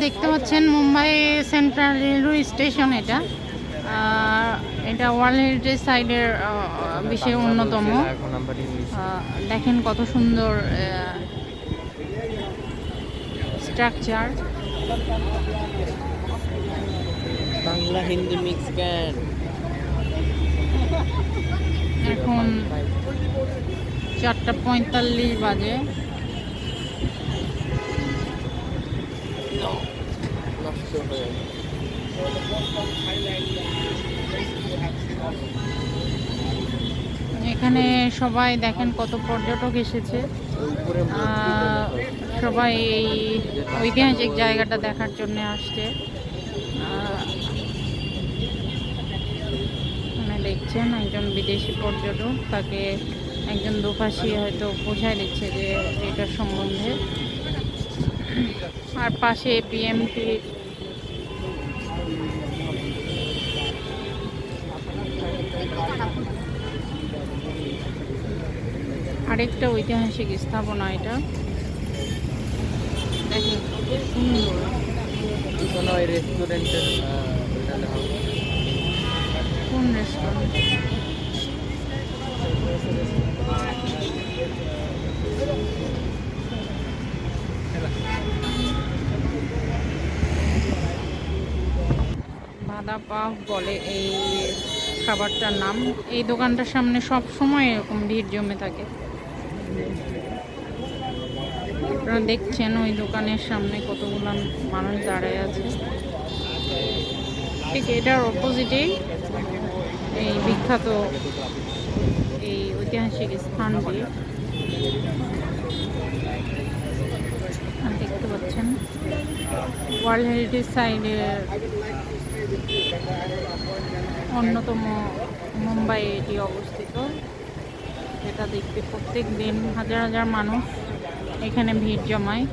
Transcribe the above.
দেখতে পাচ্ছেন Mumbai central railway station. এটা এটা ওয়ার্ল্ড হেরিটেজ সাইটের বিষয়ে অন্যতম। দেখেন কত সুন্দর স্ট্রাকচার। বাংলা হিন্দি মিক্স গান। এখন 4:45 বাজে। এখানে সবাই দেখেন কত পর্যটক এসেছে। সবাই এই ঐতিহাসিক জায়গাটা দেখার জন্য আসছে। মানে দেখছেন একজন বিদেশি পর্যটক, তাকে একজন দুপাশি হয়তো বোঝাই দিচ্ছে যে এটার সম্বন্ধে। আর পাশে পিএমটি আরেকটা ঐতিহাসিক স্থাপনা। এটা দেখেন কত সুন্দর। রেস্টুরেন্টের কোন রেস্টুরেন্ট? বাদা পাভ বলে এই খাবারটার নাম। এই দোকানটার সামনে সব সময় এরকম ভিড় জমে থাকে। আপনারা দেখছেন ওই দোকানের সামনে কতগুলো মানুষ দাঁড়ায় আছে। ঠিক এটার অপোজিটেই এই বিখ্যাত এই ঐতিহাসিক স্থানটি দেখতে পাচ্ছেন। ওয়ার্ল্ড হেরিটেজ সাইটের অন্যতম মুম্বাই এটি অবস্থিত। এটা দেখতে প্রত্যেক দিন হাজার হাজার মানুষ এখানে ভিড় জমায়।